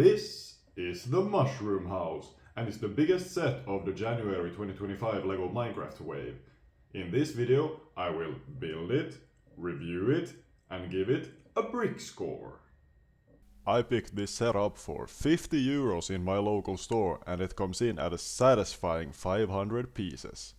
This is the Mushroom House, and it's the biggest set of the January 2025 LEGO Minecraft wave. In this video, I will build it, review it, and give it a brick score. I picked this setup for 50 euros in my local store, and it comes in at a satisfying 500 pieces.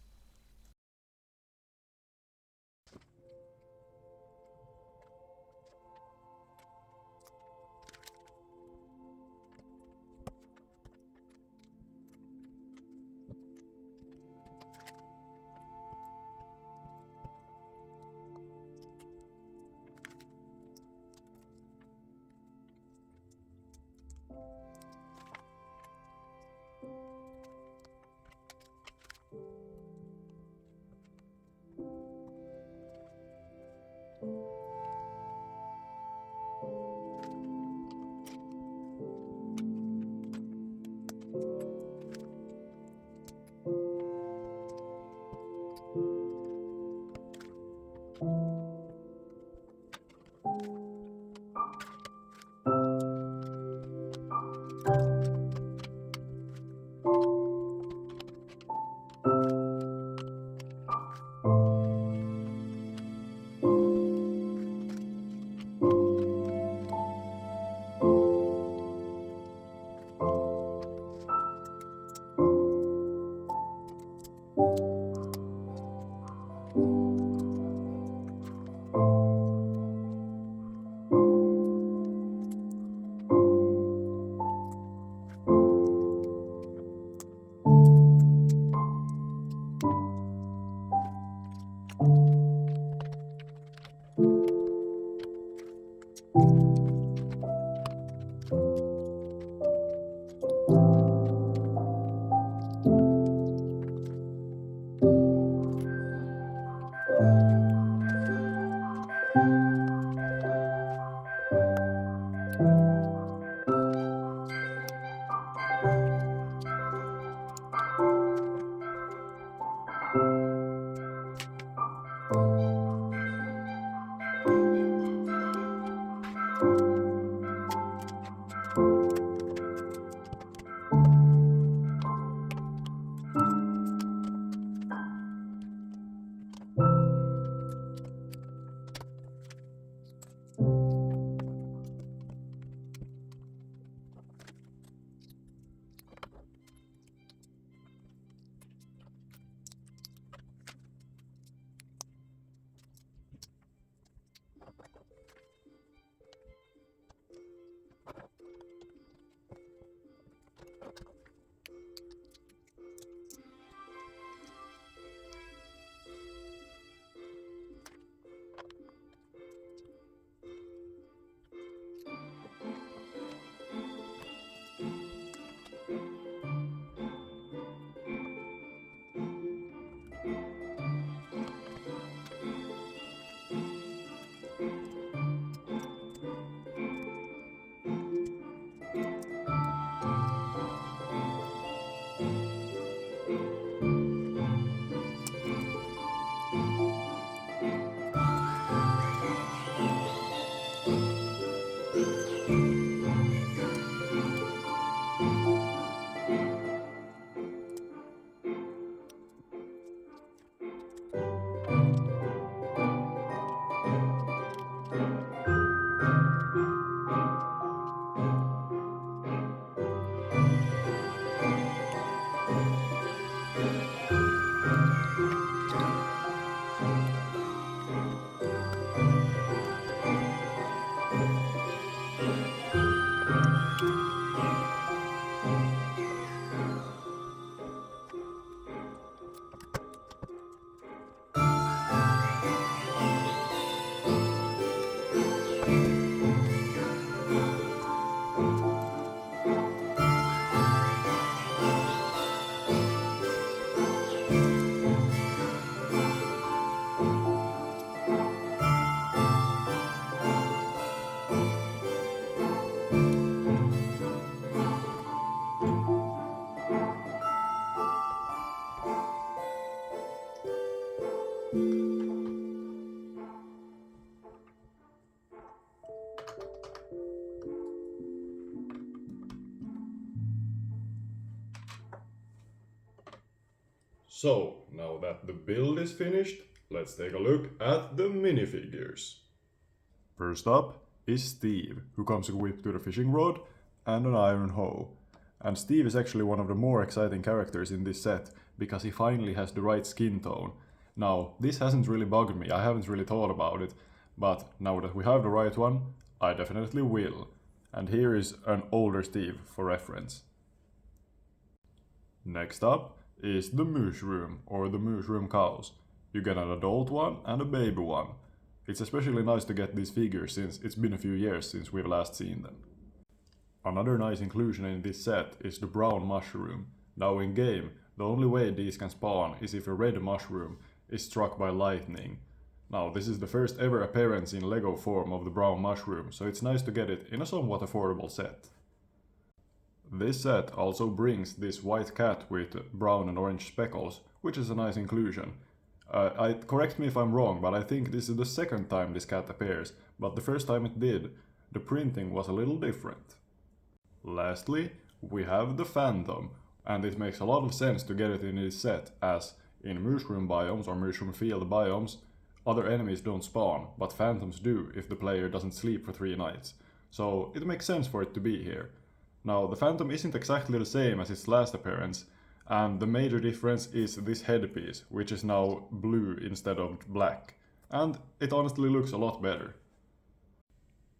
So, now that the build is finished, let's take a look at the minifigures. First up is Steve, who comes equipped with a fishing rod and an iron hoe. And Steve is actually one of the more exciting characters in this set, because he finally has the right skin tone. Now, this hasn't really bugged me, I haven't really thought about it, but now that we have the right one, I definitely will. And here is an older Steve for reference. Next up is the mushroom, or the mushroom cows. You get an adult one and a baby one. It's especially nice to get these figures since it's been a few years since we've last seen them. Another nice inclusion in this set is the brown mushroom. Now in game, the only way these can spawn is if a red mushroom is struck by lightning. Now this is the first ever appearance in Lego form of the brown mushroom, so it's nice to get it in a somewhat affordable set. This set also brings this white cat with brown and orange speckles, which is a nice inclusion. Correct me if I'm wrong, but I think this is the second time this cat appears, but the first time it did, the printing was a little different. Lastly, we have the Phantom, and it makes a lot of sense to get it in this set, as in mushroom biomes or mushroom field biomes, other enemies don't spawn, but phantoms do if the player doesn't sleep for 3 nights, so it makes sense for it to be here. Now, the Phantom isn't exactly the same as its last appearance, and the major difference is this headpiece, which is now blue instead of black, and it honestly looks a lot better.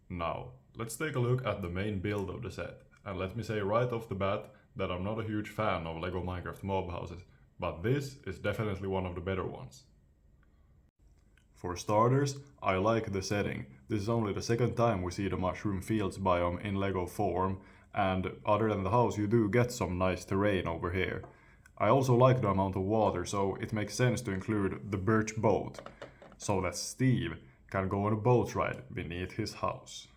Now, let's take a look at the main build of the set, and let me say right off the bat that I'm not a huge fan of Lego Minecraft mob houses, but this is definitely one of the better ones. For starters, I like the setting. This is only the second time we see the mushroom fields biome in Lego form, and other than the house you do get some nice terrain over here. I also like the amount of water, so it makes sense to include the birch boat, so that Steve can go on a boat ride beneath his house.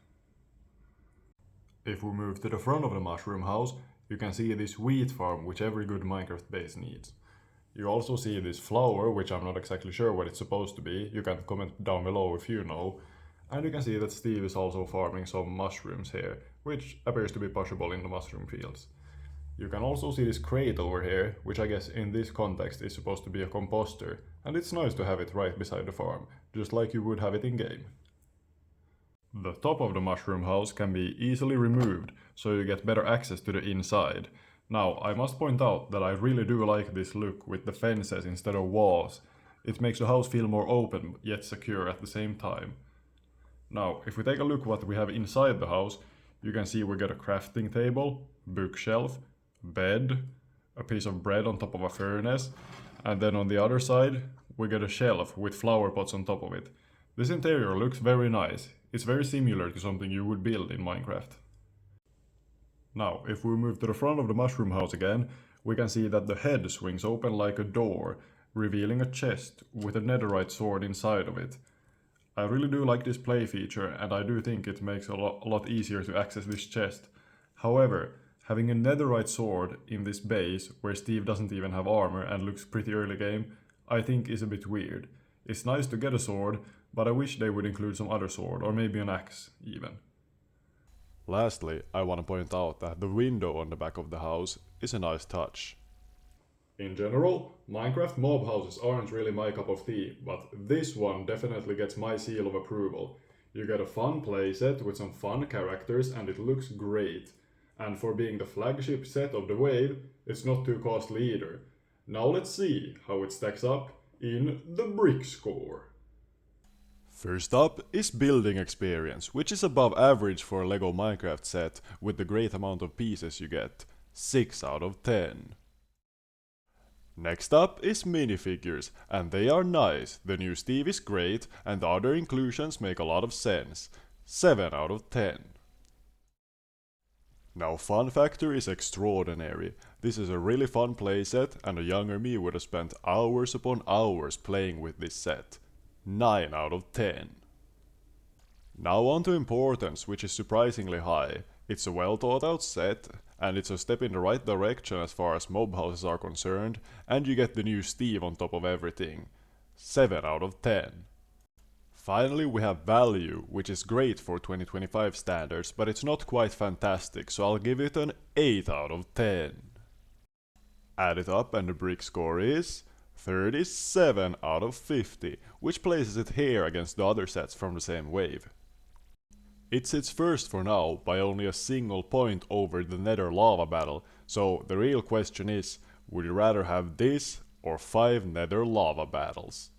If we move to the front of the mushroom house, you can see this wheat farm which every good Minecraft base needs. You also see this flower, which I'm not exactly sure what it's supposed to be, you can comment down below if you know. And you can see that Steve is also farming some mushrooms here, which appears to be possible in the mushroom fields. You can also see this crate over here, which I guess in this context is supposed to be a composter, and it's nice to have it right beside the farm, just like you would have it in game. The top of the mushroom house can be easily removed, so you get better access to the inside. Now, I must point out that I really do like this look with the fences instead of walls. It makes the house feel more open, yet secure at the same time. Now, if we take a look what we have inside the house, you can see we get a crafting table, bookshelf, bed, a piece of bread on top of a furnace, and then on the other side, we get a shelf with flower pots on top of it. This interior looks very nice. It's very similar to something you would build in Minecraft. Now, if we move to the front of the mushroom house again, we can see that the head swings open like a door, revealing a chest with a netherite sword inside of it. I really do like this play feature, and I do think it makes a lot easier to access this chest. However, having a netherite sword in this base, where Steve doesn't even have armor and looks pretty early game, I think is a bit weird. It's nice to get a sword, but I wish they would include some other sword, or maybe an axe even. Lastly, I want to point out that the window on the back of the house is a nice touch. In general, Minecraft mob houses aren't really my cup of tea, but this one definitely gets my seal of approval. You get a fun playset with some fun characters and it looks great. And for being the flagship set of the wave, it's not too costly either. Now let's see how it stacks up in the Brickscore. First up is building experience, which is above average for a Lego Minecraft set with the great amount of pieces you get. 6 out of 10. Next up is minifigures, and they are nice. The new Steve is great, and the other inclusions make a lot of sense. 7 out of 10. Now fun factor is extraordinary. This is a really fun playset, and a younger me would have spent hours upon hours playing with this set. 9 out of 10. Now on to importance, which is surprisingly high. It's a well thought out set, and it's a step in the right direction as far as mob houses are concerned, and you get the new Steve on top of everything. 7 out of 10. Finally, we have value, which is great for 2025 standards, but it's not quite fantastic, so I'll give it an 8 out of 10. Add it up and the brick score is 37 out of 50, which places it here against the other sets from the same wave. It sits first for now by only a single point over the Nether lava battle, so the real question is, would you rather have this or 5 Nether lava battles?